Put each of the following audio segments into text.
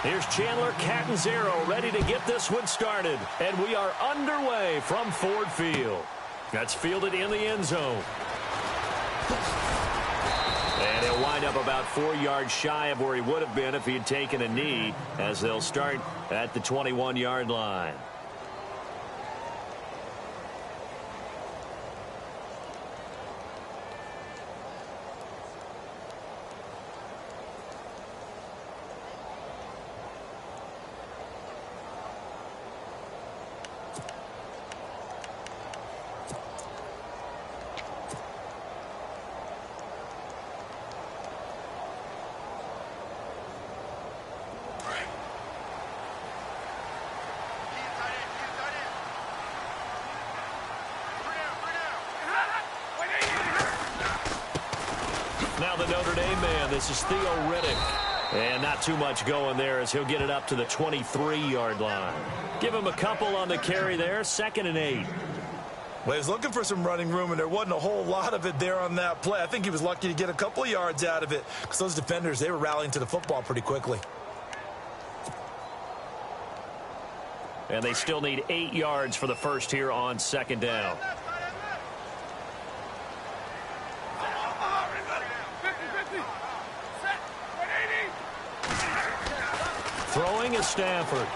Here's Chandler Catanzaro ready to get this one started. And we are underway from Ford Field. That's fielded in the end zone. And he'll wind up about 4 yards shy of where he would have been if he had taken a knee, as they'll start at the 21-yard line. Now the Notre Dame man, this is Theo Riddick. And not too much going there as he'll get it up to the 23-yard line. Give him a couple on the carry there, 2nd and 8. Well, he was looking for some running room, and there wasn't a whole lot of it there on that play. I think he was lucky to get a couple of yards out of it because those defenders, they were rallying to the football pretty quickly. And they still need 8 yards for the first here on 2nd down. Throwing is Stafford.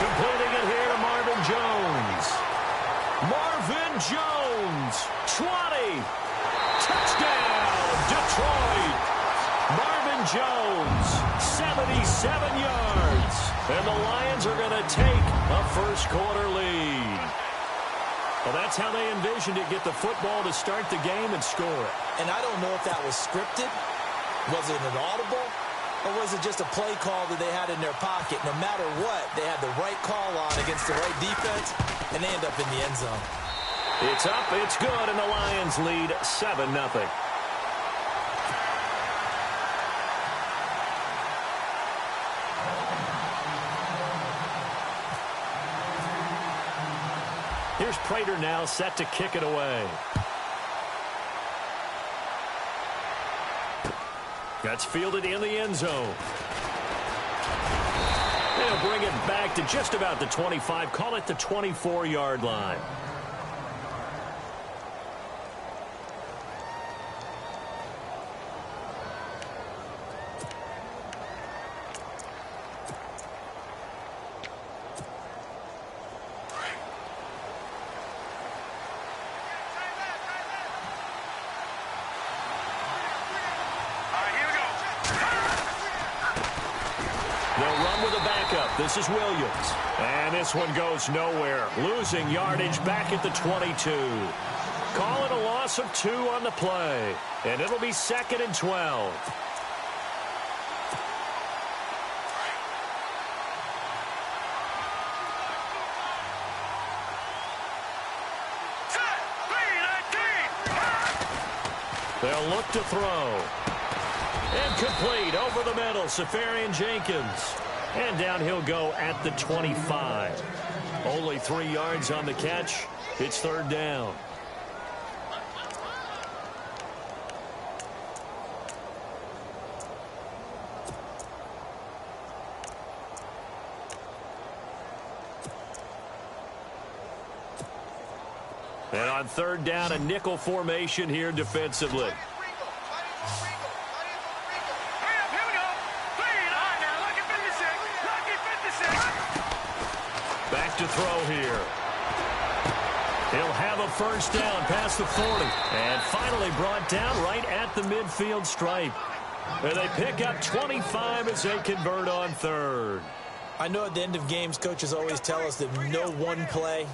Completing it here to Marvin Jones. Marvin Jones, 20. Touchdown, Detroit. Marvin Jones, 77 yards. And the Lions are going to take a first-quarter lead. Well, that's how they envisioned it, get the football to start the game and score it. And I don't know if that was scripted. Was it an audible? Or was it just a play call that they had in their pocket? No matter what, they had the right call on against the right defense, and they end up in the end zone. It's up, it's good, and the Lions lead 7-0. Here's Prater now set to kick it away. That's fielded in the end zone. They'll bring it back to just about the 25. Call it the 24-yard line. This is Williams. And this one goes nowhere. Losing yardage back at the 22. Call it a loss of 2 on the play. And it'll be 2nd and 12. They'll look to throw. Incomplete over the middle. Safarian Jenkins. And down he'll go at the 25. Only 3 yards on the catch. It's 3rd down. And on 3rd down, a nickel formation here defensively. To throw here. He'll have a first down past the 40. And finally brought down right at the midfield stripe. And they pick up 25 as they convert on 3rd. I know at the end of games, coaches always tell us that no one play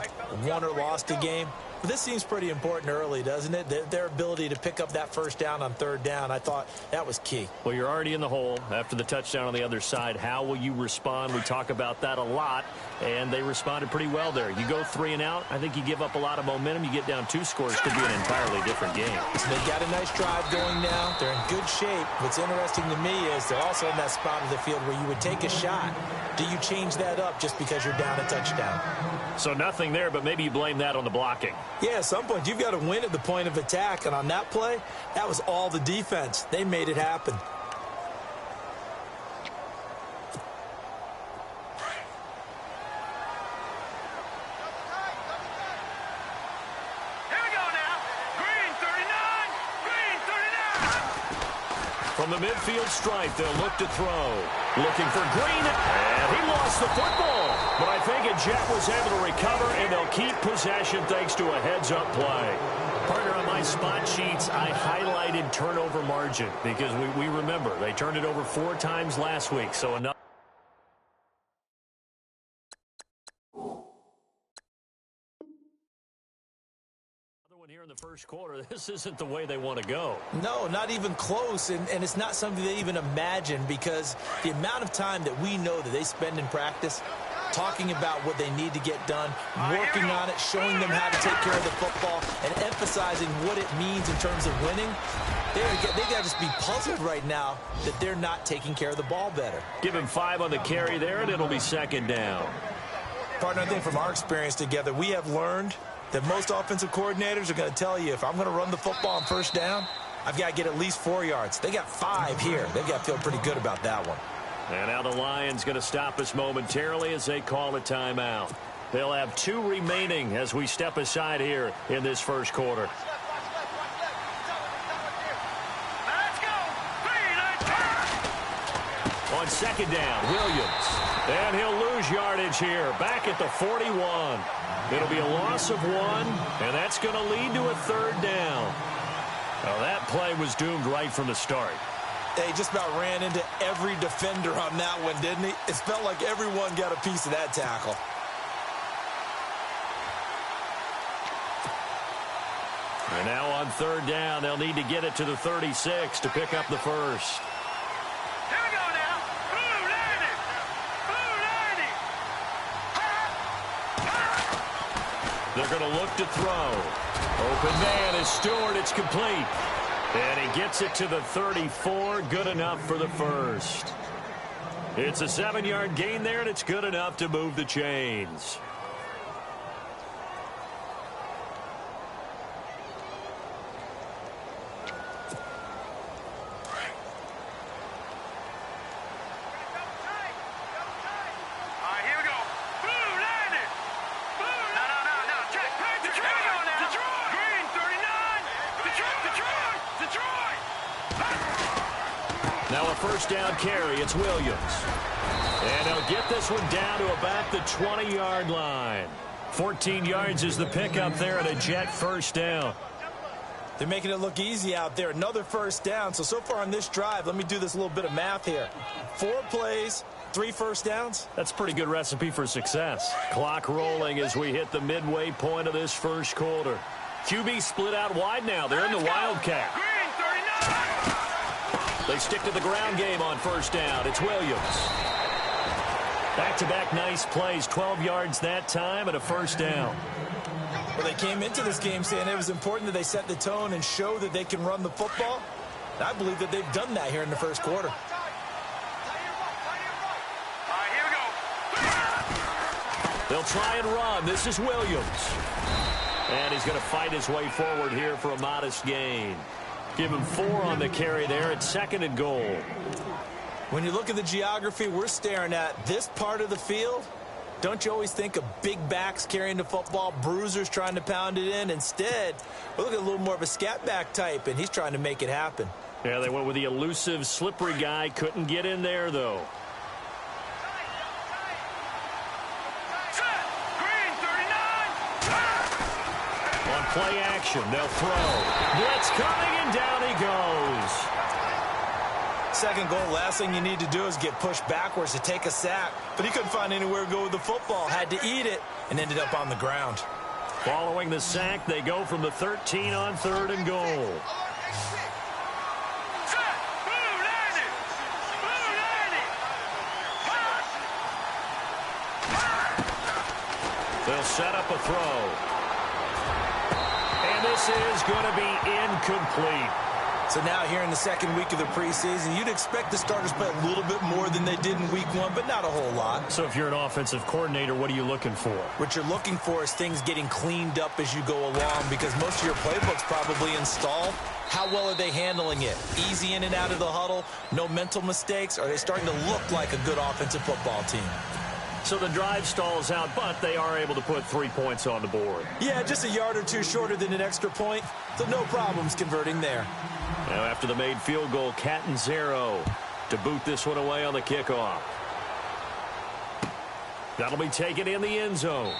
won or lost a game. But this seems pretty important early, doesn't it? Their ability to pick up that first down on 3rd down, I thought that was key. Well, you're already in the hole after the touchdown on the other side. How will you respond? We talk about that a lot, and they responded pretty well there. You go 3 and out, I think you give up a lot of momentum. You get down 2 scores, could be an entirely different game. So they've got a nice drive going now. They're in good shape. What's interesting to me is they're also in that spot of the field where you would take a shot. Do you change that up just because you're down a touchdown? So nothing there, but maybe you blame that on the blocking. Yeah, at some point, you've got to win at the point of attack. And on that play, that was all the defense. They made it happen. From the midfield stripe, they'll look to throw. Looking for Green, and he lost the football. But I think a Jet was able to recover, and they'll keep possession thanks to a heads-up play. Partner, on my spot sheets, I highlighted turnover margin because we remember they turned it over 4 times last week. So enough. Here in the first quarter, this isn't the way they want to go. No, not even close, and it's not something they even imagine, because the amount of time that we know that they spend in practice talking about what they need to get done, working on it, showing them how to take care of the football, and emphasizing what it means in terms of winning. They got to just be puzzled right now that they're not taking care of the ball better. Give him 5 on the carry there, and it'll be second down. Partner, I think from our experience together, we have learned that most offensive coordinators are going to tell you, if I'm going to run the football on first down, I've got to get at least 4 yards. They got 5 here. They've got to feel pretty good about that one. And now the Lions going to stop us momentarily as they call a timeout. They'll have 2 remaining as we step aside here in this first quarter. On second down, Williams. And he'll lose yardage here, back at the 41. It'll be a loss of 1, and that's going to lead to a 3rd down. Now, that play was doomed right from the start. They just about ran into every defender on that one, didn't he? It felt like everyone got a piece of that tackle. And now on 3rd down, they'll need to get it to the 36 to pick up the first. They're going to look to throw. Open man is Stewart. It's complete. And he gets it to the 34. Good enough for the first. It's a 7-yard gain there, and it's good enough to move the chains. Now a first down carry. It's Williams. And they'll get this one down to about the 20-yard line. 14 yards is the pickup there at a Jet first down. They're making it look easy out there. Another first down. So far on this drive, let me do this little bit of math here. 4 plays, 3 first downs. That's a pretty good recipe for success. Clock rolling as we hit the midway point of this first quarter. QB split out wide now. They're in the Wildcat. They stick to the ground game on first down. It's Williams. Back-to-back nice plays. 12 yards that time and a first down. Well, they came into this game saying it was important that they set the tone and show that they can run the football. I believe that they've done that here in the first quarter. They'll try and run. This is Williams. And he's going to fight his way forward here for a modest gain. Give him 4 on the carry there at 2nd and goal. When you look at the geography we're staring at, this part of the field, don't you always think of big backs carrying the football, bruisers trying to pound it in? Instead, we look at a little more of a scat back type, and he's trying to make it happen. Yeah, they went with the elusive, slippery guy. Couldn't get in there, though. Play action. They'll throw. Blitz coming, and down he goes. 2nd goal, last thing you need to do is get pushed backwards to take a sack. But he couldn't find anywhere to go with the football. Had to eat it and ended up on the ground. Following the sack, they go from the 13 on 3rd and goal. They'll set up a throw. This is going to be incomplete. So now here in the 2nd week of the preseason, you'd expect the starters to play a little bit more than they did in week 1, but not a whole lot. So if you're an offensive coordinator, what are you looking for? What you're looking for is things getting cleaned up as you go along, because most of your playbook's probably installed. How well are they handling it? Easy in and out of the huddle, no mental mistakes? Are they starting to look like a good offensive football team? So the drive stalls out, but they are able to put 3 points on the board. Yeah, just a yard or 2 shorter than an extra point, so no problems converting there. Now after the made field goal, Catanzaro to boot this one away on the kickoff. That'll be taken in the end zone.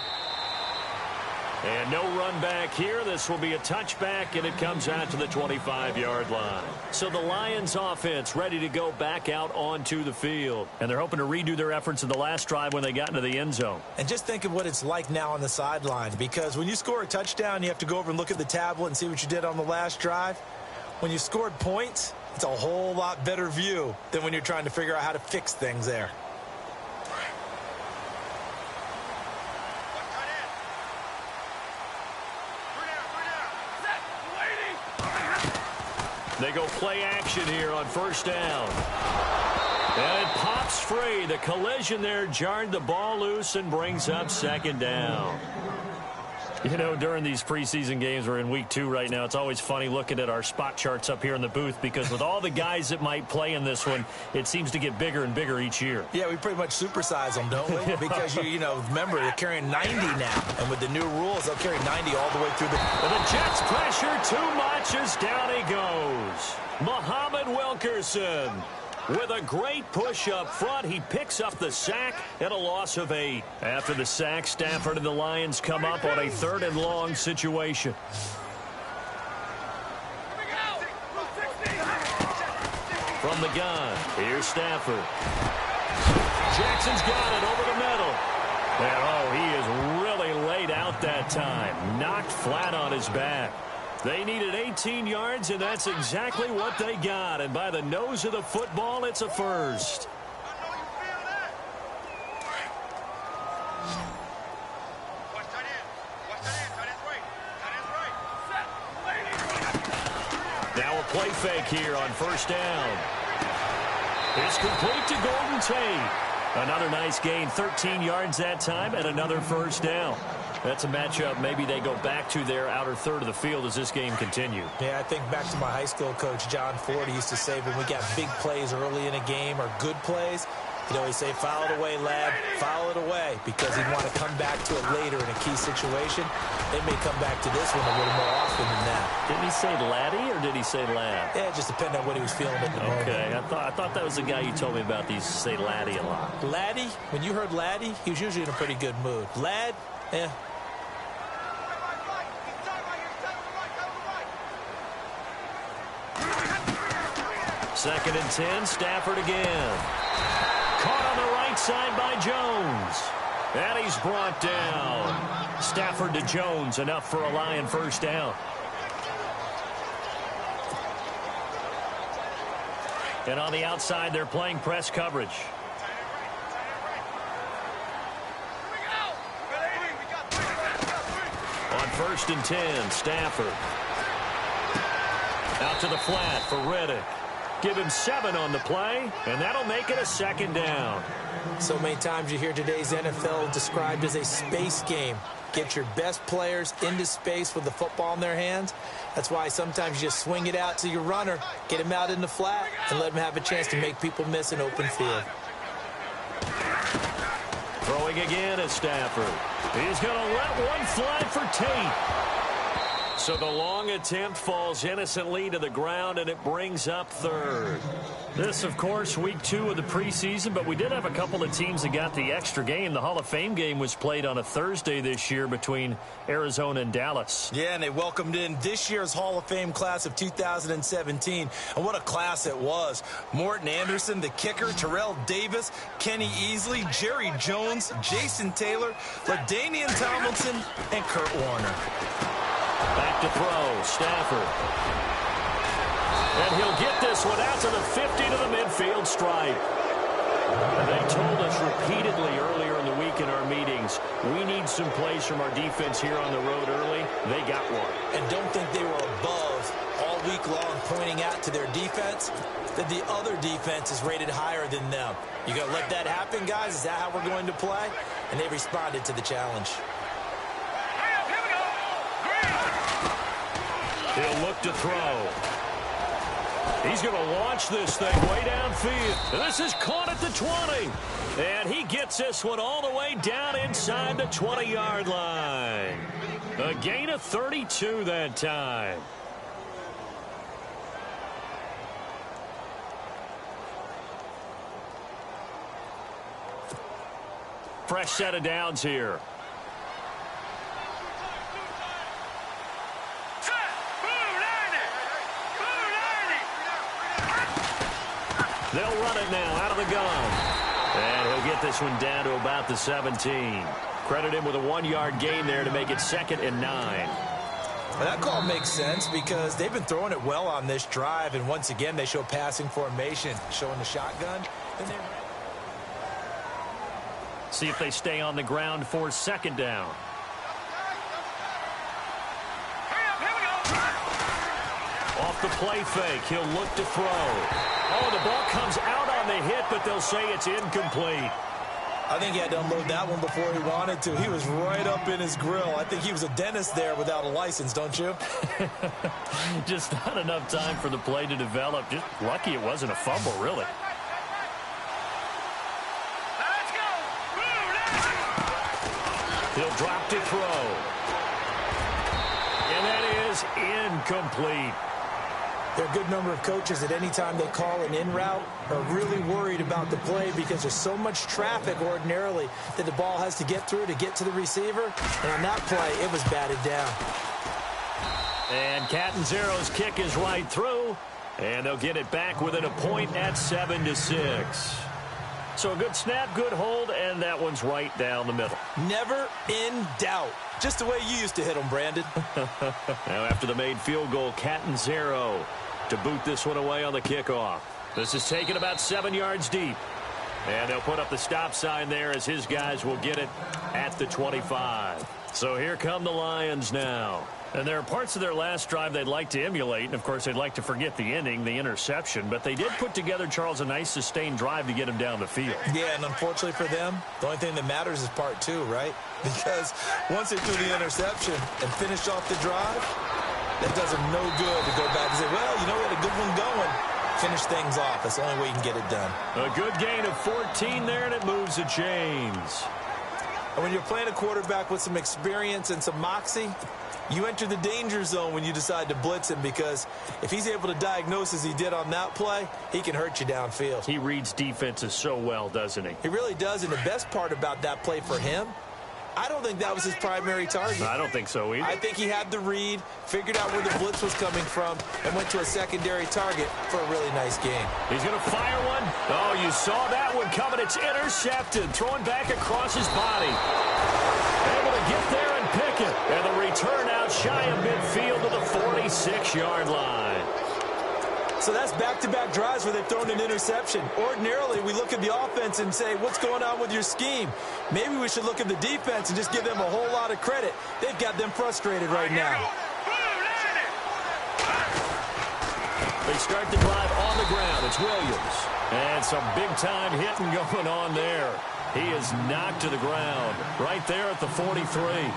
And no run back here. This will be a touchback, and it comes out to the 25-yard line. So the Lions offense ready to go back out onto the field. And they're hoping to redo their efforts in the last drive when they got into the end zone. And just think of what it's like now on the sideline, because when you score a touchdown, you have to go over and look at the tablet and see what you did on the last drive. When you scored points, it's a whole lot better view than when you're trying to figure out how to fix things there. They go play action here on first down. And it pops free. The collision there jarred the ball loose and brings up second down. You know, during these preseason games, we're in week 2 right now, it's always funny looking at our spot charts up here in the booth, because with all the guys that might play in this one, it seems to get bigger and bigger each year. Yeah, we pretty much supersize them, don't we? Because, you know, remember, they're carrying 90 now. And with the new rules, they'll carry 90 all the way through the... But the Jets pressure too much as down he goes. Muhammad Wilkerson with a great push up front. He picks up the sack and a loss of 8. After the sack, Stafford and the Lions come up on a 3rd and long situation. From the gun, here's Stafford. Jackson's got it over the middle. And oh, he is really laid out that time. Knocked flat on his back. They needed 18 yards, and that's exactly what they got. And by the nose of the football, it's a first. Now a play fake here on first down. It's complete to Golden Tate. Another nice gain, 13 yards that time, and another first down. That's a matchup maybe they go back to their outer third of the field as this game continues. Yeah, I think back to my high school coach, John Ford. He used to say when we got big plays early in a game or good plays, he'd always say, foul it away, lad, foul it away, because he'd want to come back to it later in a key situation. They may come back to this one a little more often than that. Didn't he say laddie or did he say lad? Yeah, it just depended on what he was feeling at the moment. Okay, I thought that was the guy you told me about. He used to say laddie a lot. Laddie, when you heard laddie, he was usually in a pretty good mood. Lad, eh. Second and 10, Stafford again. Caught on the right side by Jones. And he's brought down. Stafford to Jones, enough for a Lion first down. And on the outside, they're playing press coverage. On first and 10, Stafford. Out to the flat for Riddick. Give him 7 on the play, and that'll make it a second down. So many times you hear today's NFL described as a space game. Get your best players into space with the football in their hands. That's why sometimes you just swing it out to your runner, get him out in the flat, and let him have a chance to make people miss an open field. Throwing again is Stafford. He's going to let one fly for Tate. So the long attempt falls innocently to the ground, and it brings up third. This, of course, week 2 of the preseason, but we did have a couple of teams that got the extra game. The Hall of Fame game was played on a Thursday this year between Arizona and Dallas. Yeah, and they welcomed in this year's Hall of Fame class of 2017. And what a class it was. Morton Anderson, the kicker, Terrell Davis, Kenny Easley, Jerry Jones, Jason Taylor, LaDainian Tomlinson, and Kurt Warner. Back to throw, Stafford. And he'll get this one out to the 50 to the midfield stripe. And they told us repeatedly earlier in the week in our meetings, we need some plays from our defense here on the road early. They got one. And don't think they were above all week long pointing out to their defense that the other defense is rated higher than them. You got to let that happen, guys? Is that how we're going to play? And they responded to the challenge. He'll look to throw. He's going to launch this thing way downfield. This is caught at the 20. And he gets this one all the way down inside the 20-yard line. A gain of 32 that time. Fresh set of downs here. They'll run it now out of the gun. And he'll get this one down to about the 17. Credit him with a 1-yard gain there to make it 2nd and 9. Well, that call makes sense because they've been throwing it well on this drive, and once again they show passing formation, showing the shotgun. And see if they stay on the ground for 2nd down. Off the play fake, he'll look to throw. Oh, the ball comes out on the hit, but they'll say it's incomplete. I think he had to unload that one before he wanted to. He was right up in his grill. I think he was a dentist there without a license, don't you? Just not enough time for the play to develop. Just lucky it wasn't a fumble, really. Let's go! He'll drop to throw. And that is incomplete. There are a good number of coaches at any time they call an in route are really worried about the play because there's so much traffic ordinarily that the ball has to get through to get to the receiver. And on that play, it was batted down. And Catanzaro's kick is right through. And they'll get it back within a point at 7-6. So a good snap, good hold, and that one's right down the middle. Never in doubt. Just the way you used to hit them, Brandon. Now after the made field goal, Catanzaro to boot this one away on the kickoff. This is taken about 7 yards deep. And they'll put up the stop sign there as his guys will get it at the 25. So here come the Lions now. And there are parts of their last drive they'd like to emulate. And, of course, they'd like to forget the ending, the interception. But they did put together, Charles, a nice sustained drive to get him down the field. Yeah, and unfortunately for them, the only thing that matters is part 2, right? Because once they threw the interception and finished off the drive, that does them no good to go back and say, well, you know, we had a good one going. Finish things off. That's the only way you can get it done. A good gain of 14 there, and it moves the chains. And when you're playing a quarterback with some experience and some moxie, you enter the danger zone when you decide to blitz him because if he's able to diagnose as he did on that play, he can hurt you downfield. He reads defenses so well, doesn't he? He really does, and the best part about that play for him, I don't think that was his primary target. I don't think so either. I think he had the read, figured out where the blitz was coming from, and went to a secondary target for a really nice game. He's going to fire one. Oh, you saw that one coming. It's intercepted. Throwing back across his body. Able to get there and pick it. And the return out shy of midfield to the 46-yard line. So that's back-to-back drives where they've thrown an interception. Ordinarily, we look at the offense and say, what's going on with your scheme? Maybe we should look at the defense and just give them a whole lot of credit. They've got them frustrated right now. They start the drive on the ground. It's Williams. And some big-time hitting going on there. He is knocked to the ground right there at the 43.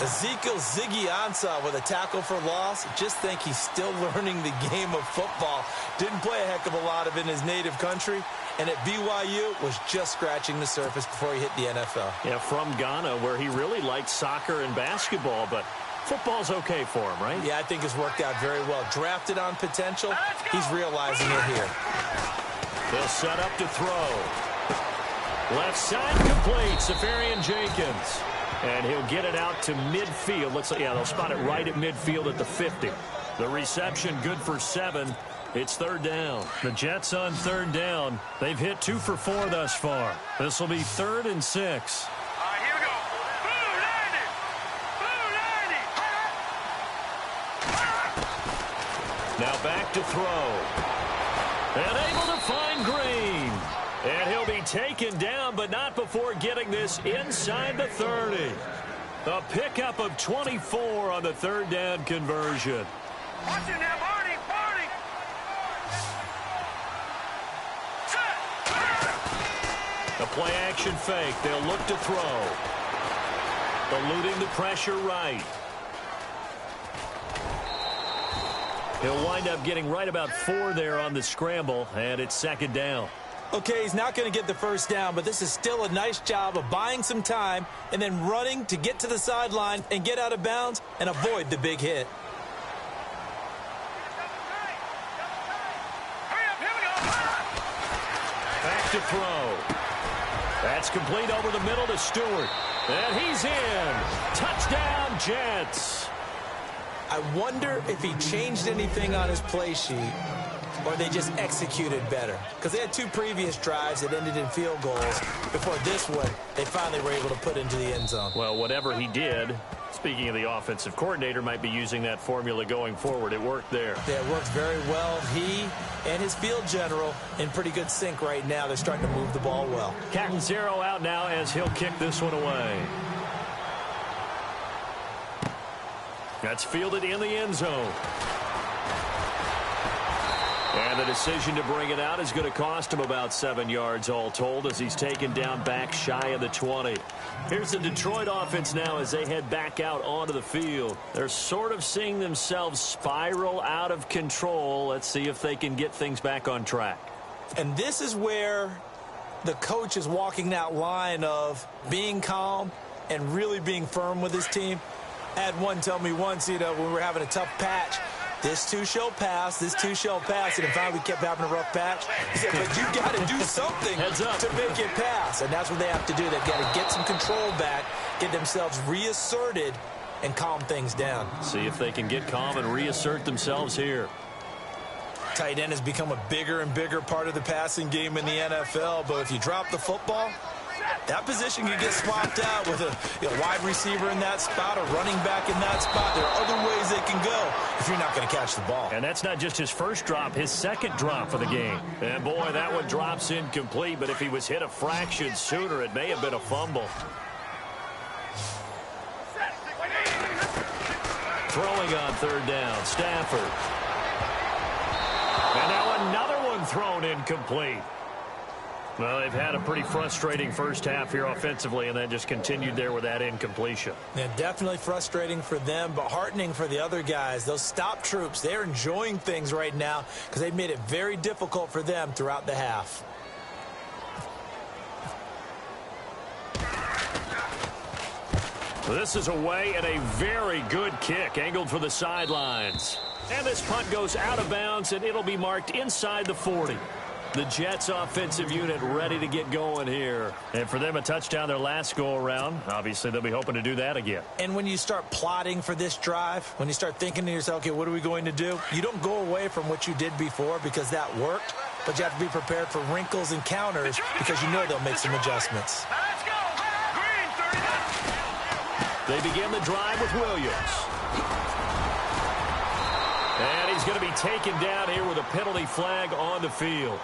Ezekiel Ziggy Ansah with a tackle for loss. Just think he's still learning the game of football. Didn't play a heck of a lot of it in his native country. And at BYU was just scratching the surface before he hit the NFL. Yeah, from Ghana, where he really liked soccer and basketball, but football's okay for him, right? Yeah, I think it's worked out very well. Drafted on potential, he's realizing it here. They'll set up to throw. Left side complete, Safarian Jenkins. And he'll get it out to midfield. Looks like, yeah, they'll spot it right at midfield at the 50. The reception good for 7. It's 3rd down. The Jets on 3rd down. They've hit 2 for 4 thus far. This will be 3rd and 6. Here we go. Now back to throw. And able to find Green. And he'll be taken down, but not before getting this inside the 30. A pickup of 24 on the 3rd down conversion. Watching that, Barney. A play-action fake. They'll look to throw. Eluding the pressure right. He'll wind up getting right about 4 there on the scramble, and it's 2nd down. Okay, he's not going to get the 1st down, but this is still a nice job of buying some time and then running to get to the sideline and get out of bounds and avoid the big hit. Back to throw. That's complete over the middle to Stewart. And he's in. Touchdown, Jets. I wonder if he changed anything on his play sheet or they just executed better. Because they had 2 previous drives that ended in field goals. Before this one, they finally were able to put into the end zone. Well, whatever he did, speaking of the offensive coordinator, might be using that formula going forward. It worked there. Yeah, it worked very well. He and his field general in pretty good sync right now. They're starting to move the ball well. Catanzaro out now as he'll kick this one away. That's fielded in the end zone. And the decision to bring it out is going to cost him about 7 yards all told as he's taken down back shy of the 20. Here's the Detroit offense now as they head back out onto the field. They're sort of seeing themselves spiral out of control. Let's see if they can get things back on track. And this is where the coach is walking that line of being calm and really being firm with his team. I had one tell me once, when we were having a tough patch, this too shall pass, this too shall pass. And in fact, we kept having a rough patch. He said, but you got to do something to make it pass. And that's what they have to do. They've got to get some control back, get themselves reasserted, and calm things down. See if they can get calm and reassert themselves here. Tight end has become a bigger and bigger part of the passing game in the NFL. But if you drop the football, that position can get swapped out with a wide receiver in that spot, a running back in that spot. There are other ways they can go if you're not going to catch the ball. And that's not just his first drop, his second drop for the game. And, boy, that one drops incomplete. But if he was hit a fraction sooner, it may have been a fumble. Throwing on third down, Stafford. And now another one thrown incomplete. Well, they've had a pretty frustrating first half here offensively, and then just continued there with that incompletion. Yeah, definitely frustrating for them, but heartening for the other guys. Those stop troops, they're enjoying things right now because they've made it very difficult for them throughout the half. This is away and a very good kick, angled for the sidelines. And this punt goes out of bounds, and it'll be marked inside the 40. The Jets offensive unit ready to get going here. And for them, a touchdown their last go-around. Obviously, they'll be hoping to do that again. And when you start plotting for this drive, when you start thinking to yourself, okay, what are we going to do? You don't go away from what you did before because that worked, but you have to be prepared for wrinkles and counters because you know they'll make some adjustments. Let's go. Green 39. They begin the drive with Williams. And he's going to be taken down here with a penalty flag on the field.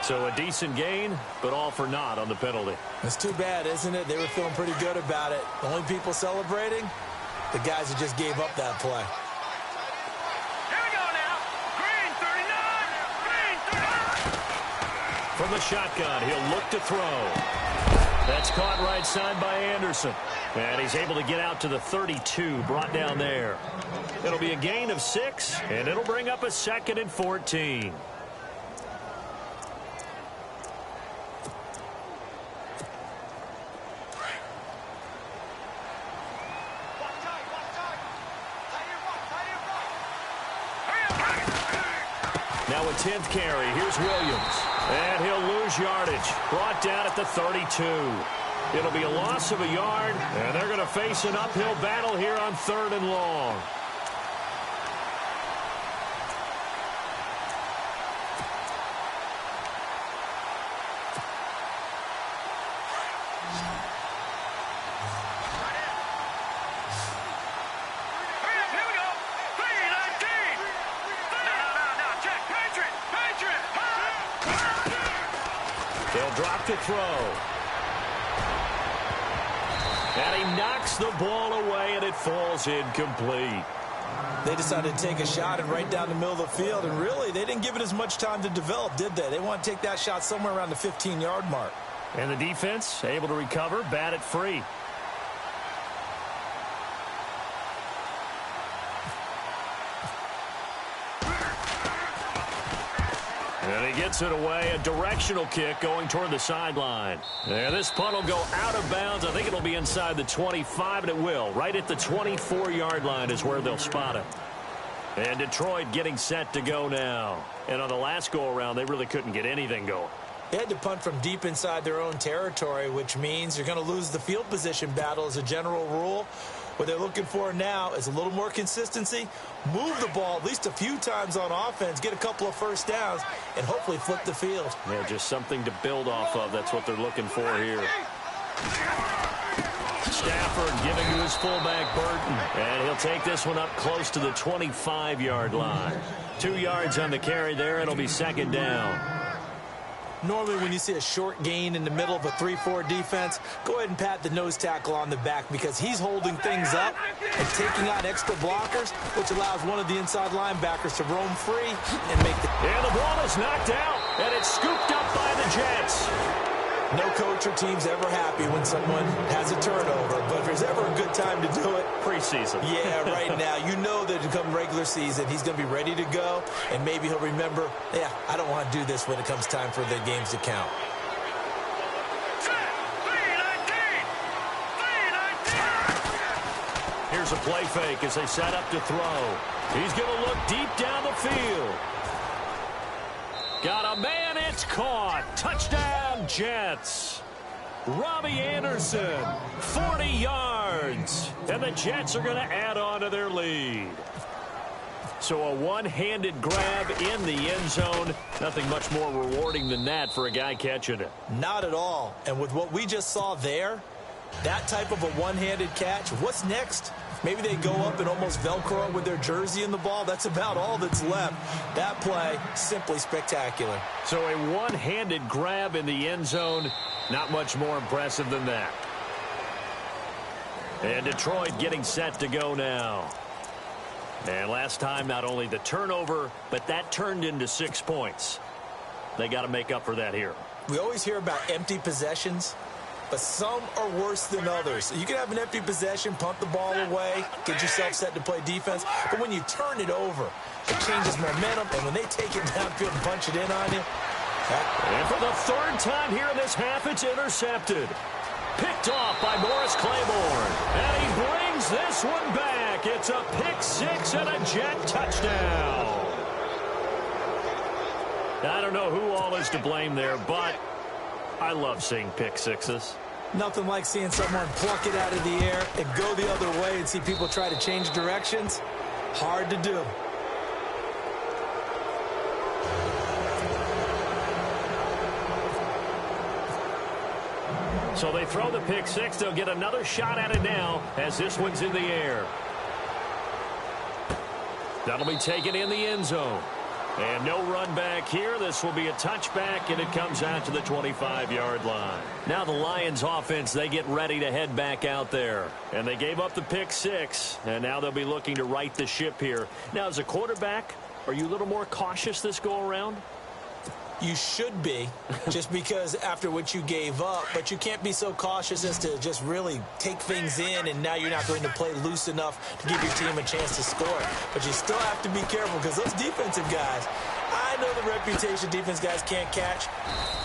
So a decent gain, but all for naught on the penalty. It's too bad, isn't it? They were feeling pretty good about it. The only people celebrating, the guys who just gave up that play. Here we go now. Green 39. Green 39. From the shotgun, he'll look to throw. That's caught right side by Anderson. And he's able to get out to the 32, brought down there. It'll be a gain of 6, and it'll bring up a 2nd and 14. Now a 10th carry. Here's Williams. And he'll lose yardage. Brought down at the 32. It'll be a loss of a yard, and they're going to face an uphill battle here on 3rd and long. Here we go. 319. No, check. Patriot. They'll drop to throw. And he knocks the ball away, and it falls incomplete. They decided to take a shot and right down the middle of the field, and really, they didn't give it as much time to develop, did they? They want to take that shot somewhere around the 15-yard mark. And the defense able to recover, bat it free. And he gets it away, a directional kick going toward the sideline. And this punt will go out of bounds. I think it'll be inside the 25, and it will. Right at the 24-yard line is where they'll spot it. And Detroit getting set to go now. And on the last go-around, they really couldn't get anything going. They had to punt from deep inside their own territory, which means you're going to lose the field position battle as a general rule. What they're looking for now is a little more consistency, move the ball at least a few times on offense, get a couple of first downs, and hopefully flip the field. Yeah, just something to build off of. That's what they're looking for here. Stafford giving to his fullback, Burton. And he'll take this one up close to the 25-yard line. 2 yards on the carry there. It'll be second down. Normally, when you see a short gain in the middle of a 3-4 defense, go ahead and pat the nose tackle on the back because he's holding things up and taking on extra blockers, which allows one of the inside linebackers to roam free and make the... And the ball is knocked out, and it's scooped up by the Jets. No coach or team's ever happy when someone has a turnover, but if there's ever a good time to do it... Preseason. Yeah, right now. You know that come regular season, he's going to be ready to go, and maybe he'll remember, yeah, I don't want to do this when it comes time for the games to count. Here's a play fake as they set up to throw. He's going to look deep down the field. Got a man, it's caught. Touchdown, Jets. Robbie Anderson, 40 yards. And the Jets are going to add on to their lead. So a one-handed grab in the end zone. Nothing much more rewarding than that for a guy catching it. Not at all. And with what we just saw there, that type of a one-handed catch, what's next? Maybe they go up and almost Velcro with their jersey in the ball. That's about all that's left. That play, simply spectacular. So a one-handed grab in the end zone, not much more impressive than that. And Detroit getting set to go now. And last time, not only the turnover, but that turned into 6 points. They got to make up for that here. We always hear about empty possessions, but some are worse than others. You can have an empty possession, punt the ball away, get yourself set to play defense. But when you turn it over, it changes momentum. And when they take it downfield and punch it in on you. And for the third time here in this half, it's intercepted. Picked off by Morris Claiborne. And he brings this one back. It's a pick six and a Jet touchdown. I don't know who all is to blame there, but I love seeing pick sixes. Nothing like seeing someone pluck it out of the air and go the other way and see people try to change directions. Hard to do. So they throw the pick six. They'll get another shot at it now as this one's in the air. That'll be taken in the end zone. And no run back here. This will be a touchback, and it comes out to the 25-yard line. Now the Lions offense, they get ready to head back out there. And they gave up the pick six, and now they'll be looking to right the ship here. Now, as a quarterback, are you a little more cautious this go-around? You should be, just because after what you gave up, but you can't be so cautious as to just really take things in, and now you're not going to play loose enough to give your team a chance to score. But you still have to be careful because those defensive guys, I know the reputation defense guys can't catch.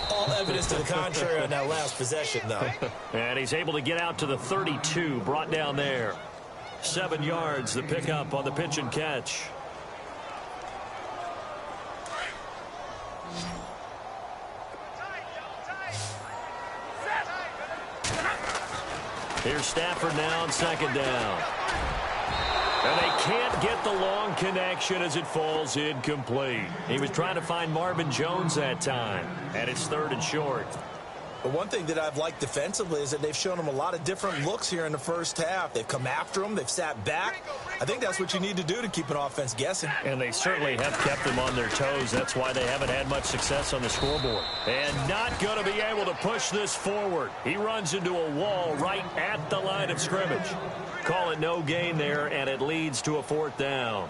All evidence to the contrary on that last possession, though. And he's able to get out to the 32, brought down there. 7 yards, the pickup on the pitch and catch. Here's Stafford now on second down. And they can't get the long connection as it falls incomplete. He was trying to find Marvin Jones that time. And it's 3rd and short. But one thing that I've liked defensively is that they've shown him a lot of different looks here in the first half. They've come after him. They've sat back. I think that's what you need to do to keep an offense guessing. And they certainly have kept them on their toes. That's why they haven't had much success on the scoreboard. And not going to be able to push this forward. He runs into a wall right at the line of scrimmage. Call it no gain there, and it leads to a 4th down.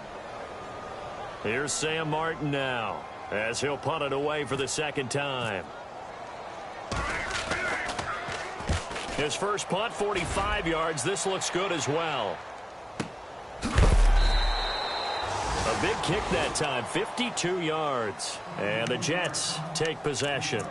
Here's Sam Martin now as he'll punt it away for the 2nd time. His first punt, 45 yards. This looks good as well. A big kick that time, 52 yards. And the Jets take possession.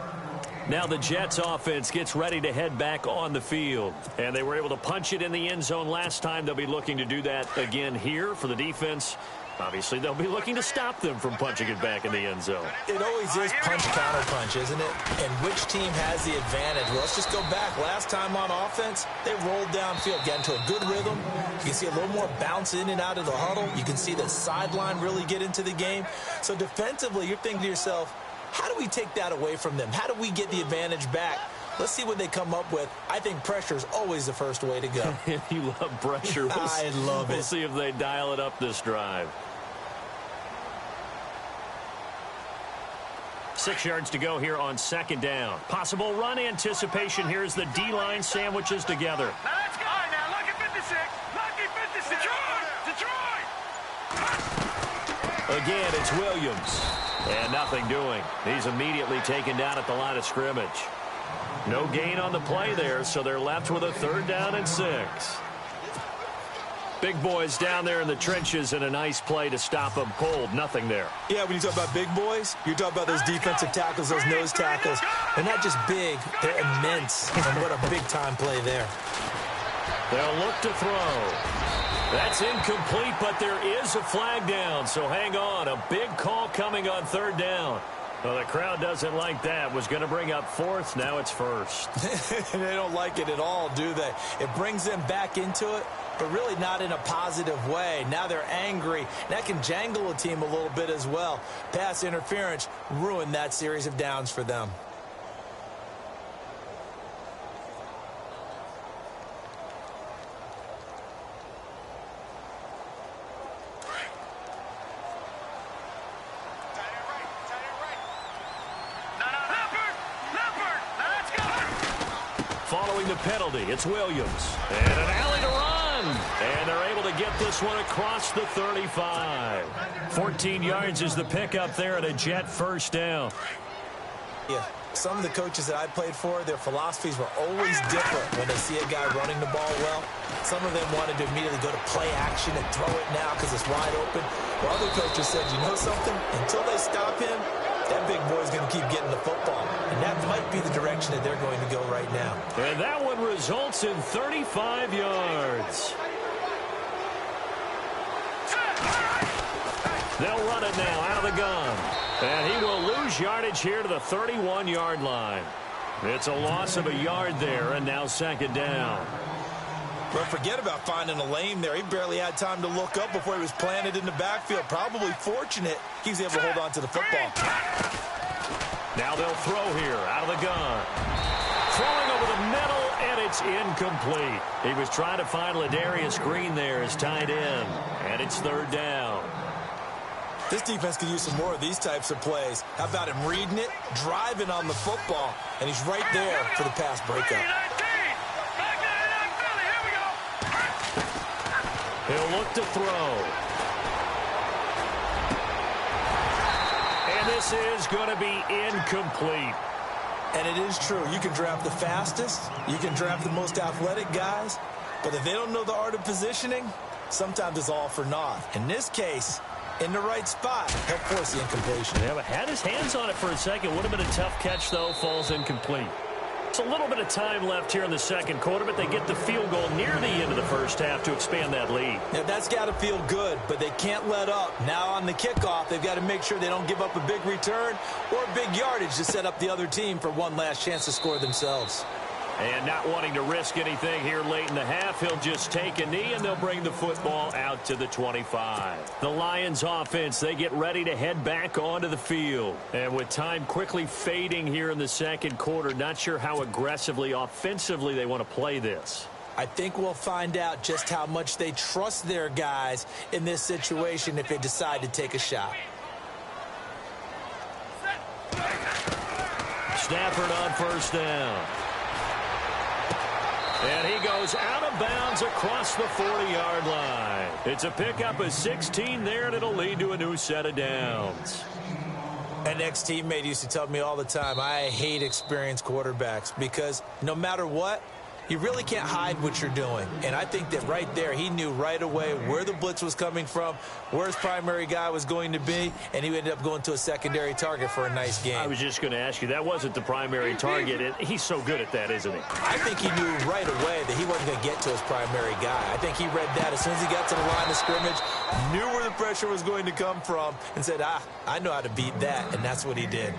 Now the Jets offense gets ready to head back on the field. And they were able to punch it in the end zone last time. They'll be looking to do that again here for the defense. Obviously, they'll be looking to stop them from punching it back in the end zone. It always is punch-counter-punch, isn't it? And which team has the advantage? Well, let's just go back. Last time on offense, they rolled downfield, got into a good rhythm. You can see a little more bounce in and out of the huddle. You can see the sideline really get into the game. So defensively, you're thinking to yourself, how do we take that away from them? How do we get the advantage back? Let's see what they come up with. I think pressure is always the first way to go. You love pressure. I love it. We'll see if they dial it up this drive. 6 yards to go here on second down. Possible run anticipation here as the D-line sandwiches together. Now let's go. All right, now, lucky 56. Lucky 56. Detroit! Again, it's Williams. And nothing doing. He's immediately taken down at the line of scrimmage. No gain on the play there, so they're left with a 3rd down and 6. Big boys down there in the trenches, and a nice play to stop them cold. Nothing there. Yeah, when you talk about big boys, you're talking about those defensive tackles, those nose tackles. They're not just big, they're immense. And what a big-time play there. They'll look to throw. That's incomplete, but there is a flag down, so hang on. A big call coming on 3rd down. Well, the crowd doesn't like that. Was going to bring up 4th. Now it's 1st. They don't like it at all, do they? It brings them back into it, but really not in a positive way. Now they're angry. That can jangle a team a little bit as well. Pass interference ruined that series of downs for them. Following the penalty, it's Williams. And an alley to run. And they're able to get this one across the 35. 14 yards is the pickup there at a Jet 1st down. Yeah, some of the coaches that I played for, their philosophies were always different when they see a guy running the ball well. Some of them wanted to immediately go to play action and throw it now because it's wide open. While other coaches said, you know something? Until they stop him, that big boy's going to keep getting the football. And that might be the direction that they're going to go right now. And that one results in 35 yards. They'll run it now out of the gun. And he will lose yardage here to the 31-yard line. It's a loss of a yard there, and now 2nd down. But forget about finding a lane there. He barely had time to look up before he was planted in the backfield. Probably fortunate he was able to hold on to the football. Now they'll throw here out of the gun. Throwing over the middle, and it's incomplete. He was trying to find Ladarius Green there as tight end, and it's 3rd down. This defense could use some more of these types of plays. How about him reading it, driving on the football, and he's right there for the pass breakup. He'll look to throw. And this is going to be incomplete. And it is true. You can draft the fastest. You can draft the most athletic guys. But if they don't know the art of positioning, sometimes it's all for naught. In this case, in the right spot, help force the incompletion. Yeah, but had his hands on it for a second. Would have been a tough catch, though. Falls incomplete. It's a little bit of time left here in the 2nd quarter, but they get the field goal near the end of the 1st half to expand that lead. Yeah, that's got to feel good, but they can't let up. Now on the kickoff, they've got to make sure they don't give up a big return or big yardage to set up the other team for one last chance to score themselves. And not wanting to risk anything here late in the half, he'll just take a knee, and they'll bring the football out to the 25. The Lions offense, they get ready to head back onto the field. And with time quickly fading here in the 2nd quarter, not sure how aggressively, offensively they want to play this. I think we'll find out just how much they trust their guys in this situation if they decide to take a shot. Stafford on 1st down. And he goes out of bounds across the 40-yard line. It's a pickup of 16 there, and it'll lead to a new set of downs. An ex-teammate used to tell me all the time, I hate experienced quarterbacks because no matter what, You really can't hide what you're doing. And I think that right there, he knew right away where the blitz was coming from, where his primary guy was going to be, and he ended up going to a secondary target for a nice game. I was just going to ask you, that wasn't the primary target, and he's so good at that, isn't he? I think he knew right away that he wasn't going to get to his primary guy. I think he read that as soon as he got to the line of scrimmage, knew where the pressure was going to come from, and said, I know how to beat that, and that's what he did.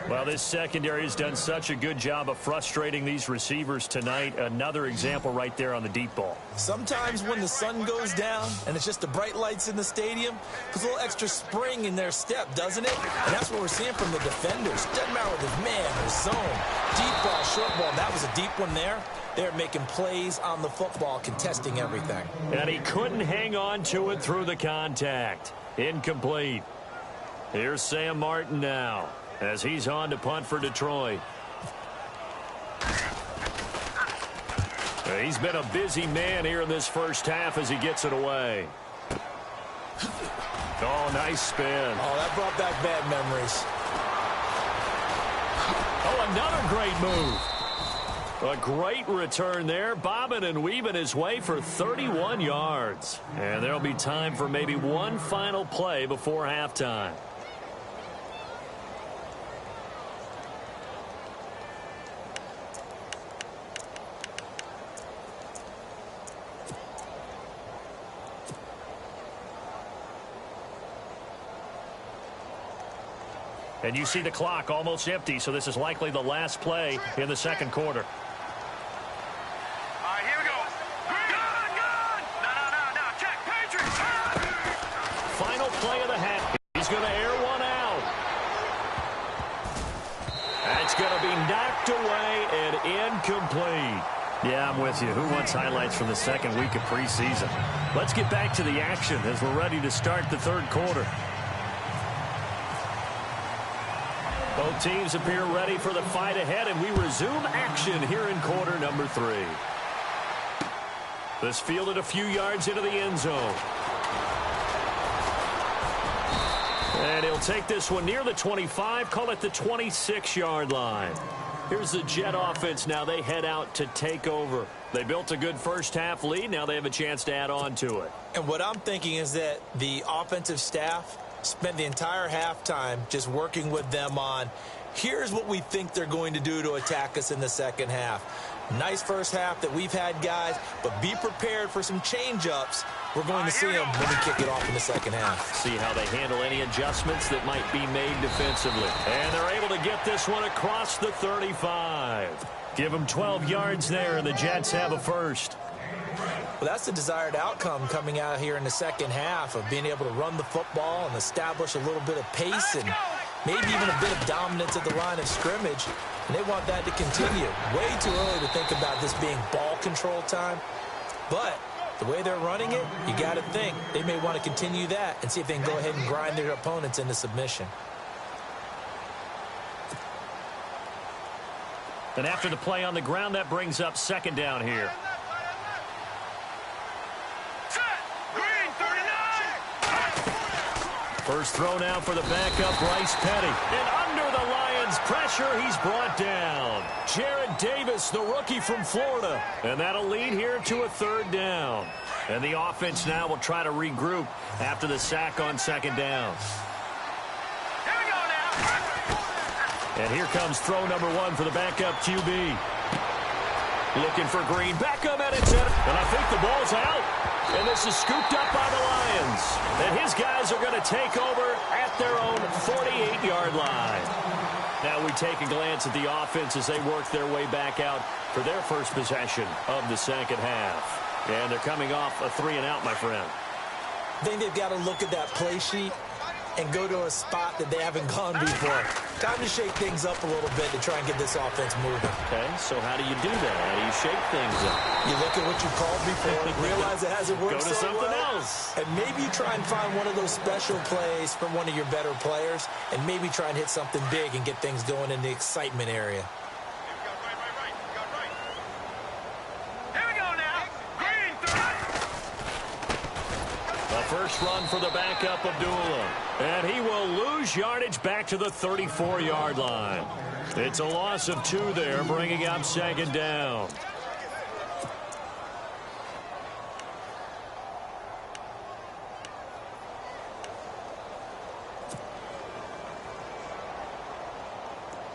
Well, this secondary has done such a good job of frustrating these receivers tonight. Another example right there on the deep ball. Sometimes when the sun goes down and it's just the bright lights in the stadium, there's a little extra spring in their step, doesn't it? And that's what we're seeing from the defenders. Doesn't matter whether it's man or zone, deep ball, short ball. That was a deep one there. They're making plays on the football, contesting everything. And he couldn't hang on to it through the contact. Incomplete. Here's Sam Martin now, as he's on to punt for Detroit. He's been a busy man here in this first half as he gets it away. Oh, nice spin. Oh, that brought back bad memories. Oh, another great move. A great return there, bobbing and weaving his way for 31 yards. And there'll be time for maybe one final play before halftime. And you see the clock almost empty, so this is likely the last play in the second quarter. All right, here we go. Gun! No. Check, Patriots! Final play of the half. He's going to air one out. That's going to be knocked away and incomplete. Yeah, I'm with you. Who wants highlights from the second week of preseason? Let's get back to the action as we're ready to start the third quarter. Both teams appear ready for the fight ahead, and we resume action here in quarter number 3. This fielded a few yards into the end zone. And he'll take this one near the 25, call it the 26-yard line. Here's the Jet offense now. They head out to take over. They built a good first-half lead. Now they have a chance to add on to it. And what I'm thinking is that the offensive staff spent the entire halftime just working with them on, here's what we think they're going to do to attack us in the second half. Nice first half that we've had, guys, but be prepared for some change-ups. We're going to see them when we kick it off in the second half. See how they handle any adjustments that might be made defensively. And they're able to get this one across the 35. Give them 12 yards there, and the Jets have a first. Well, that's the desired outcome coming out here in the second half of being able to run the football and establish a little bit of pace and maybe even a bit of dominance at the line of scrimmage. And they want that to continue. Way too early to think about this being ball control time. But the way they're running it, you got to think they may want to continue that and see if they can go ahead and grind their opponents into submission. And after the play on the ground, that brings up second down here. First throw now for the backup, Bryce Petty. And under the Lions' pressure, he's brought down. Jared Davis, the rookie from Florida. And that'll lead here to a third down. And the offense now will try to regroup after the sack on second down. Here we go now. And here comes throw number 1 for the backup QB. Looking for Green. Beckham, and it's in. And I think the ball's out. And this is scooped up by the Lions. And his guys are going to take over at their own 48-yard line. Now we take a glance at the offense as they work their way back out for their first possession of the second half. And they're coming off a 3-and-out, my friend. I think they've got to look at that play sheet and go to a spot that they haven't gone before. Time to shake things up a little bit to try and get this offense moving. Okay, so how do you do that? How do you shake things up? You look at what you called before, realize it hasn't worked Go to so something well, else. and maybe you try and find one of those special plays from one of your better players, and maybe try and hit something big and get things going in the excitement area. Here we go now. Green, The first run for the backup, Abdullah. And he will lose yardage back to the 34-yard line. It's a loss of 2 there, bringing up second down.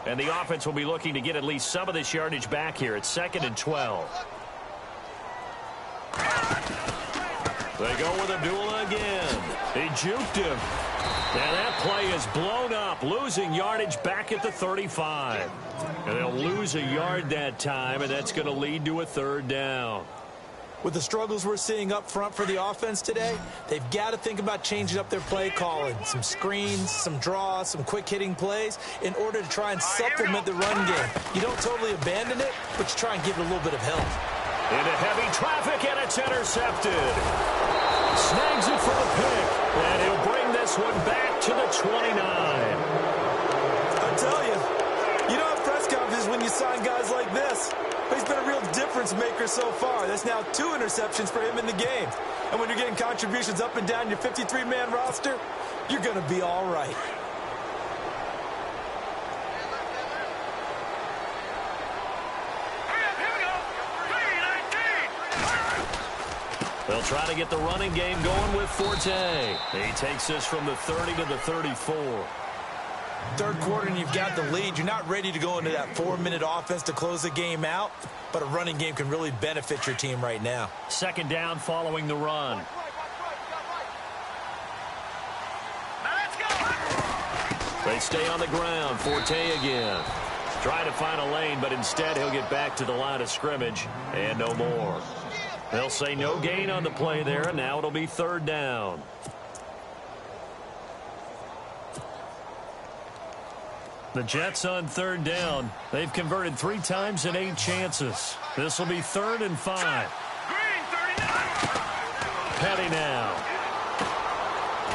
And the offense will be looking to get at least some of this yardage back here. It's 2nd and 12. They go with Abdullah again. He juked him. And that play is blown up, losing yardage back at the 35. And they'll lose a yard that time, and that's going to lead to a 3rd down. With the struggles we're seeing up front for the offense today, they've got to think about changing up their play calling. Some screens, some draws, some quick-hitting plays in order to try and supplement the run game. You don't totally abandon it, but you try and give it a little bit of help. Into heavy traffic, and it's intercepted. Snags it for the pick, and he'll bring this one back to the 29. I'll tell you, you don't have press conferences when you sign guys like this. But he's been a real difference maker so far. That's now 2 interceptions for him in the game. And when you're getting contributions up and down your 53-man roster, you're going to be all right. They'll try to get the running game going with Forte. He takes this from the 30 to the 34. Third quarter and you've got the lead. You're not ready to go into that 4-minute offense to close the game out, but a running game can really benefit your team right now. 2nd down following the run. They stay on the ground. Forte again. Trying to find a lane, but instead he'll get back to the line of scrimmage and no more. They'll say no gain on the play there, and now it'll be 3rd down. The Jets on 3rd down. They've converted 3 times in 8 chances. This will be 3rd and 5. Petty now.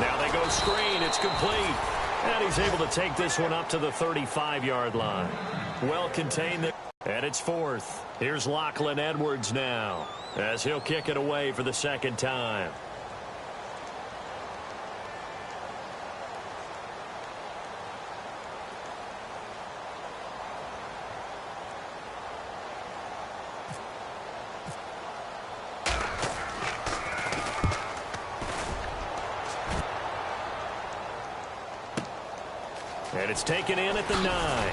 Now they go screen. It's complete. And he's able to take this one up to the 35-yard line. Well contained there. And it's 4th. Here's Lachlan Edwards now, as he'll kick it away for the 2nd time. And it's taken in at the 9.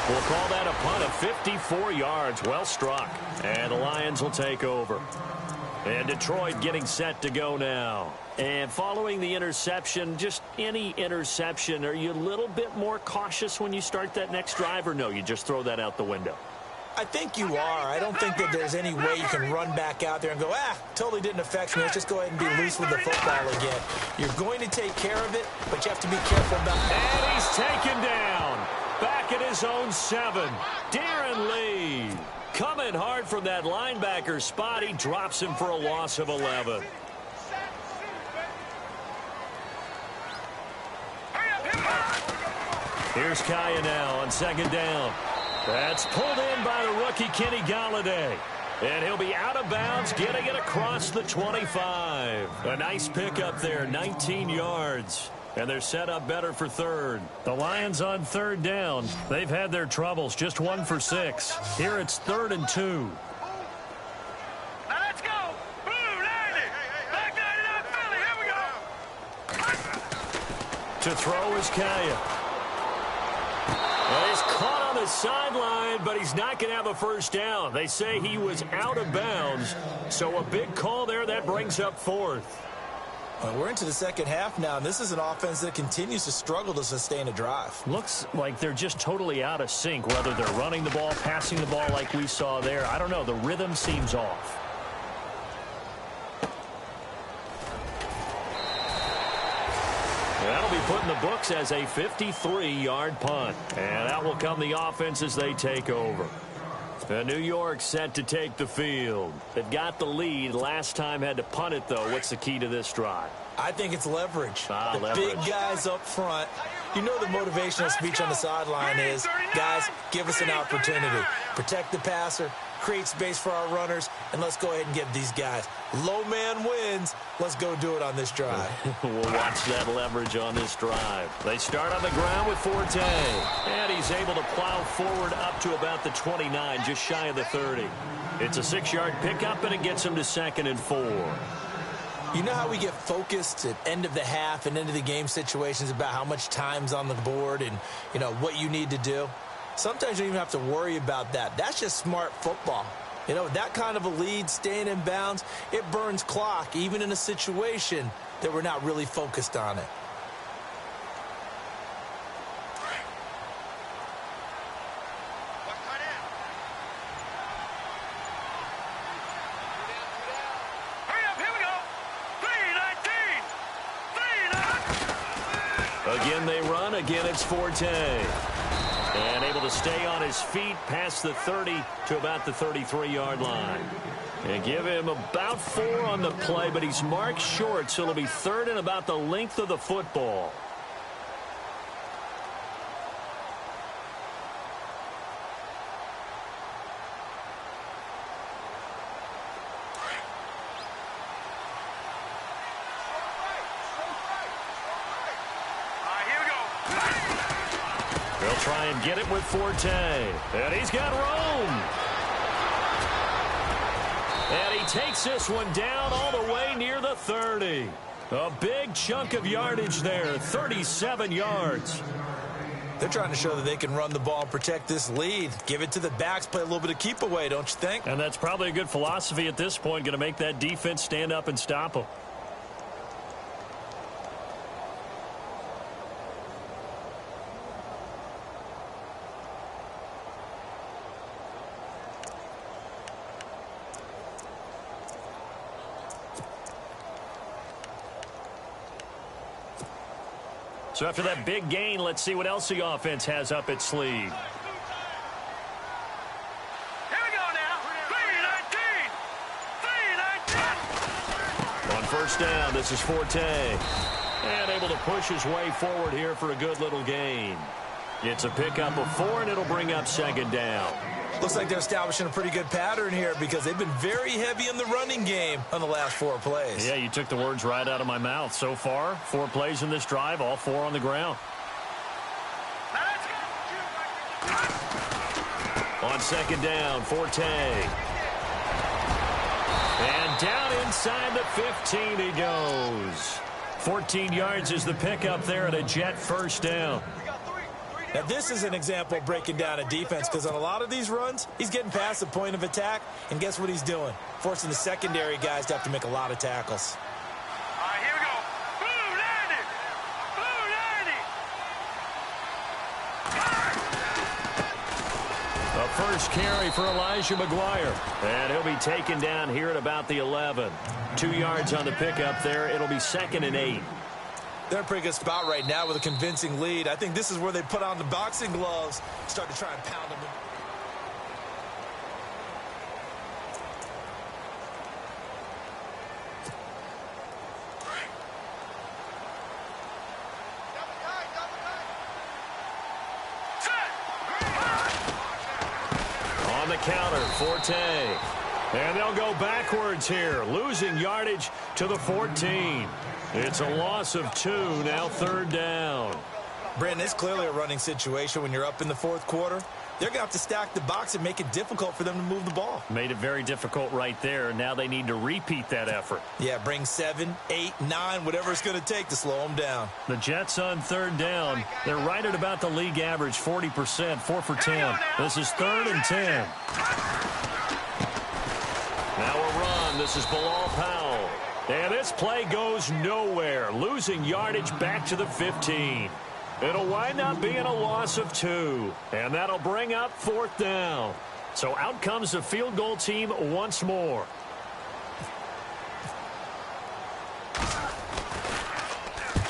We'll call that a punt of 54 yards. Well struck. And the Lions will take over. And Detroit getting set to go now. And following the interception, just any interception, are you a little bit more cautious when you start that next drive, or no, you just throw that out the window? I think you are. I don't think that there's any way you can run back out there and go, totally didn't affect me. Let's just go ahead and be loose with the football again. You're going to take care of it, but you have to be careful about it. And he's taken down. Back at his own 7. Darren Lee coming hard from that linebacker spot. He drops him for a loss of 11. Here's Kaya now on 2nd down. That's pulled in by the rookie Kenny Galladay. And he'll be out of bounds, getting it across the 25. A nice pickup there, 19 yards. And they're set up better for 3rd. The Lions on 3rd down. They've had their troubles, just 1 for 6. Here it's 3rd and 2. Now let's go. Blue, landing. Back 99 Philly. Here we go. To throw is Kaya. Well, he's caught on the sideline, but he's not going to have a 1st down. They say he was out of bounds. So a big call there. That brings up 4th. Well, we're into the 2nd half now, and this is an offense that continues to struggle to sustain a drive. Looks like they're just totally out of sync, whether they're running the ball, passing the ball like we saw there. I don't know. The rhythm seems off. That'll be put in the books as a 53-yard punt. And that will come the offense as they take over. New York set to take the field. They've got the lead. Last time had to punt it, though. What's the key to this drive? I think it's leverage. The leverage. Big guys up front. You know the motivational speech on the sideline is, guys, give us an opportunity. Protect the passer, create space for our runners, and let's go ahead and give these guys. Low man wins. Let's go do it on this drive. We'll watch that leverage on this drive. They start on the ground with Forte. And he's able to plow forward up to about the 29, just shy of the 30. It's a 6-yard pickup, and it gets him to 2nd and 4. You know how we get focused at end of the half and end of the game situations about how much time's on the board and, you know, what you need to do? Sometimes you don't even have to worry about that. That's just smart football. You know, that kind of a lead, staying in bounds, it burns clock, even in a situation that we're not really focused on it. Again, they run. Again, it's Forte. And able to stay on his feet past the 30 to about the 33-yard line. And give him about 4 on the play, but he's marked short, so it'll be 3rd and about the length of the football. They'll try and get it with Forte. And he's got room. And he takes this one down all the way near the 30. A big chunk of yardage there, 37 yards. They're trying to show that they can run the ball and protect this lead. Give it to the backs, play a little bit of keep away, don't you think? And that's probably a good philosophy at this point, going to make that defense stand up and stop them. So after that big gain, let's see what else the offense has up its sleeve. Here we go now. 3-19. 3-19. On first down, this is Forte. And able to push his way forward here for a good little gain. It's a pickup of 4, and it'll bring up 2nd down. Looks like they're establishing a pretty good pattern here because they've been very heavy in the running game on the last 4 plays. Yeah, you took the words right out of my mouth. So far, 4 plays in this drive, all 4 on the ground. On 2nd down, Forte. And down inside the 15 he goes. 14 yards is the pickup there and a Jet first down. Now, this is an example of breaking down a defense because on a lot of these runs, he's getting past the point of attack, and guess what he's doing? Forcing the secondary guys to have to make a lot of tackles. All right, here we go. Blue 90. Blue 90. A first carry for Elijah McGuire. And he'll be taken down here at about the 11. 2 yards on the pickup there. It'll be 2nd and 8. They're in a pretty good spot right now with a convincing lead. I think this is where they put on the boxing gloves, start to try and pound them. On the counter, Forte. And they'll go backwards here, losing yardage to the 14. It's a loss of 2, now 3rd down. Brandon, it's clearly a running situation when you're up in the 4th quarter. They're going to have to stack the box and make it difficult for them to move the ball. Made it very difficult right there. Now they need to repeat that effort. Yeah, bring 7, 8, 9, whatever it's going to take to slow them down. The Jets on 3rd down. They're right at about the league average, 40%, 4 for 10. This is 3rd and 10. Now a run. This is Bilal Powell. And this play goes nowhere, losing yardage back to the 15. It'll wind up being a loss of 2, and that'll bring up 4th down. So out comes the field goal team once more.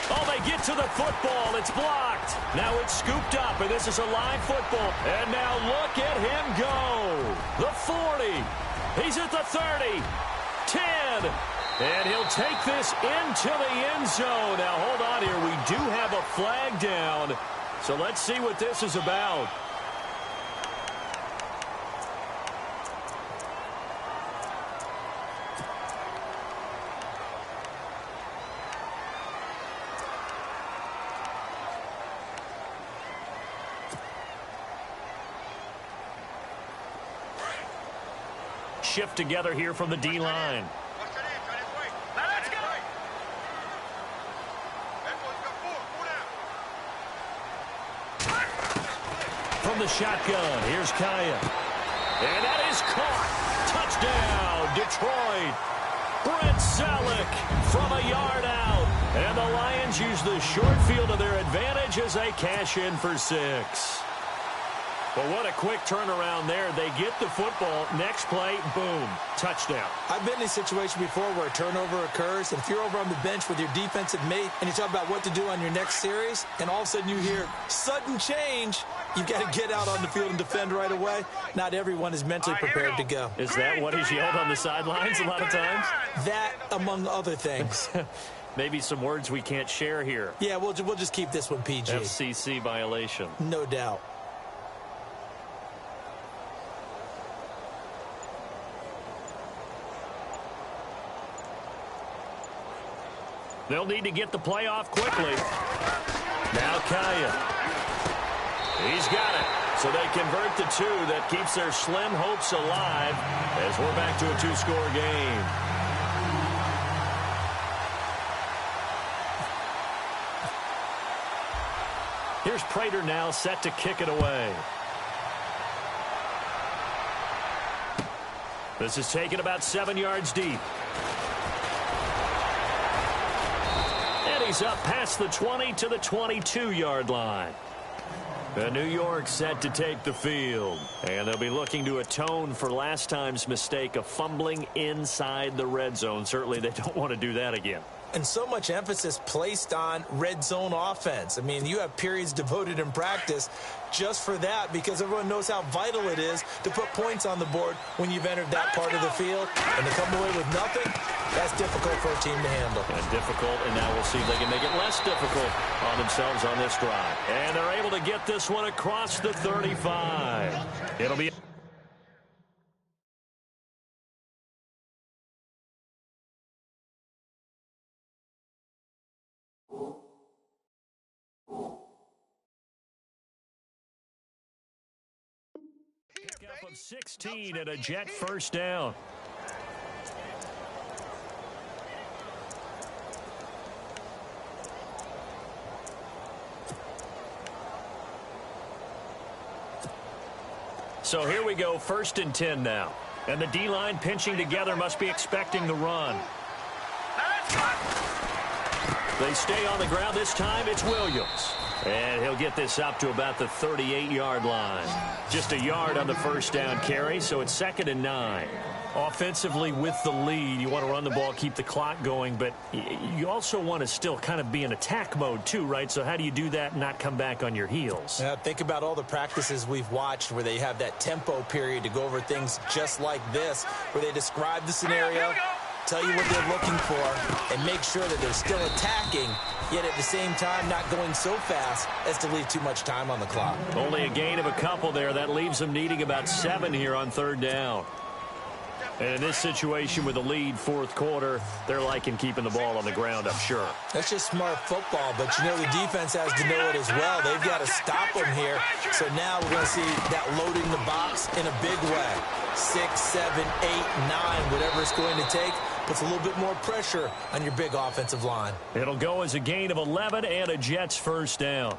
Oh, they get to the football. It's blocked. Now it's scooped up, and this is a live football. And now look at him go. The 40. He's at the 30. 10. And he'll take this into the end zone. Now, hold on here. We do have a flag down. So let's see what this is about. Shift together here from the D-line. Let's go. from the shotgun. Here's Kaya. And that is caught. Touchdown, Detroit. Brent Selleck from a yard out. And the Lions use the short field to their advantage as they cash in for 6. Well, what a quick turnaround there. They get the football. Next play, boom, touchdown. I've been in a situation before where a turnover occurs, and if you're over on the bench with your defensive mate and you talk about what to do on your next series, and all of a sudden you hear sudden change, you've got to get out on the field and defend right away. Not everyone is mentally prepared to go. Is that what is yelled on the sidelines a lot of times? That, among other things. Maybe some words we can't share here. Yeah, we'll just keep this one PG. FCC violation. No doubt. They'll need to get the play off quickly. Now Kaya. He's got it. So they convert the 2. That keeps their slim hopes alive as we're back to a 2-score game. Here's Prater now set to kick it away. This is taken about 7 yards deep. He's up past the 20 to the 22-yard line. New York set to take the field. And they'll be looking to atone for last time's mistake of fumbling inside the red zone. Certainly they don't want to do that again. And so much emphasis placed on red zone offense. I mean, you have periods devoted in practice just for that because everyone knows how vital it is to put points on the board when you've entered that part of the field. And to come away with nothing, that's difficult for a team to handle. And difficult, and now we'll see if they can make it less difficult on themselves on this drive. And they're able to get this one across the 35. It'll be... Pickup of 16 and a Jet first down. So here we go, 1st and 10 now. And the D-line pinching together must be expecting the run. They stay on the ground this time. It's Williams. And he'll get this up to about the 38-yard line. Just a yard on the first down carry, so it's 2nd and 9. Offensively with the lead, you want to run the ball, keep the clock going, but you also want to still kind of be in attack mode too, right? So how do you do that and not come back on your heels? Think about all the practices we've watched where they have that tempo period to go over things just like this, where they describe the scenario, tell you what they're looking for, and make sure that they're still attacking, yet at the same time not going so fast as to leave too much time on the clock. Only a gain of a couple there. That leaves them needing about 7 here on 3rd down. And in this situation with a lead 4th quarter, they're liking keeping the ball on the ground, I'm sure. That's just smart football, but you know the defense has to know it as well. They've got to stop them here. So now we're going to see that loading the box in a big way. 6, 7, 8, 9, whatever it's going to take, puts a little bit more pressure on your big offensive line. It'll go as a gain of 11 and a Jets first down.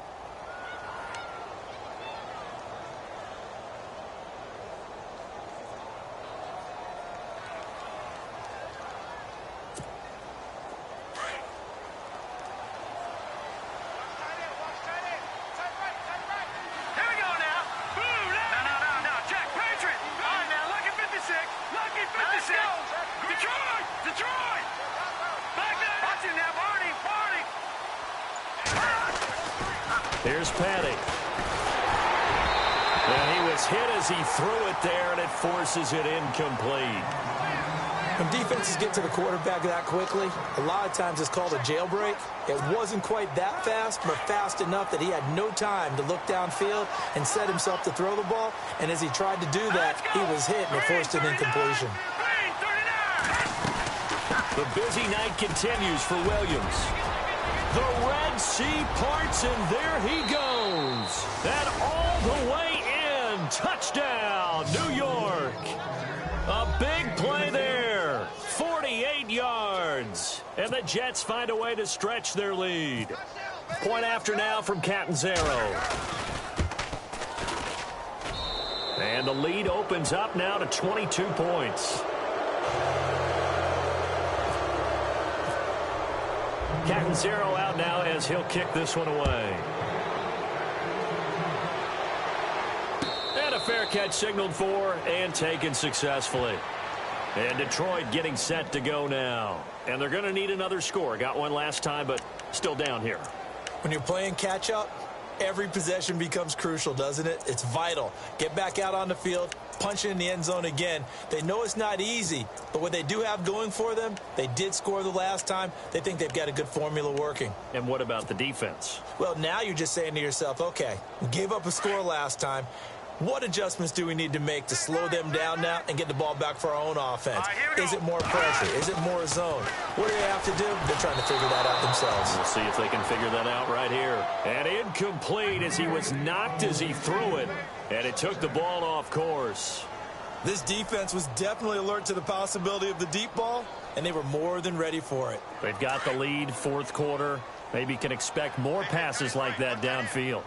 Here's Patty. And he was hit as he threw it there, and it forces it incomplete. When defenses get to the quarterback that quickly, a lot of times it's called a jailbreak. It wasn't quite that fast, but fast enough that he had no time to look downfield and set himself to throw the ball. And as he tried to do that, he was hit, and it forced an incompletion. The busy night continues for Williams. The Red Sea parts, and there he goes. And all the way in. Touchdown, New York. A big play there. 48 yards. And the Jets find a way to stretch their lead. Point after now from Catanzaro. And the lead opens up now to 22 points. Catanzaro out now as he'll kick this one away. And a fair catch signaled for and taken successfully. And Detroit getting set to go now. And they're going to need another score. Got one last time, but still down here. When you're playing catch-up, every possession becomes crucial, doesn't it? It's vital. Get back out on the field, punch it in the end zone again. They know it's not easy, but what they do have going for them, they did score the last time. They think they've got a good formula working. And what about the defense? Well, now you're just saying to yourself, okay, we gave up a score last time. What adjustments do we need to make to slow them down now and get the ball back for our own offense? Is it more pressure? Is it more zone? What do they have to do? They're trying to figure that out themselves. We'll see if they can figure that out right here. And incomplete as he was knocked as he threw it. And it took the ball off course. This defense was definitely alert to the possibility of the deep ball, and they were more than ready for it. They've got the lead, fourth quarter. Maybe can expect more passes like that downfield.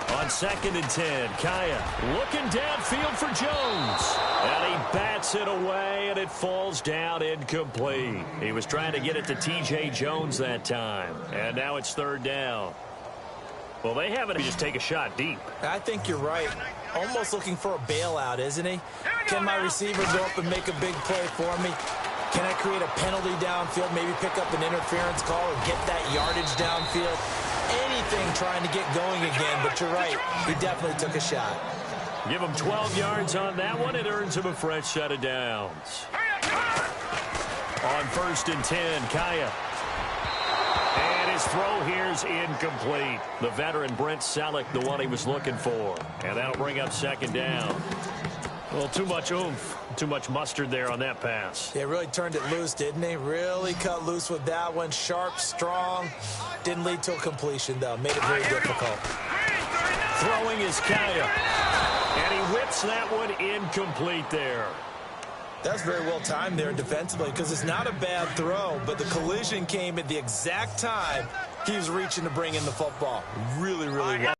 On 2nd and 10, Kaya looking downfield for Jones. And he bats it away, and it falls down incomplete. He was trying to get it to T.J. Jones that time. And now it's 3rd down. Well, they haven't just take a shot deep. I think you're right. Almost looking for a bailout, isn't he? Can my receiver go up and make a big play for me? Can I create a penalty downfield, maybe pick up an interference call and get that yardage downfield? Anything trying to get going again, but you're right. He definitely took a shot. Give him 12 yards on that one. It earns him a fresh set of downs. On 1st and 10, Kaya. And his throw here's incomplete. The veteran Brent Selleck, the one he was looking for. And that'll bring up 2nd down. Well, too much oomph, too much mustard there on that pass. Yeah, really turned it loose, didn't he? Really cut loose with that one. Sharp, strong. Didn't lead to a completion, though. Made it very difficult. Throwing is Kaya. And he whips that one incomplete there. That's very well timed there defensively because it's not a bad throw, but the collision came at the exact time he was reaching to bring in the football. Really, really well.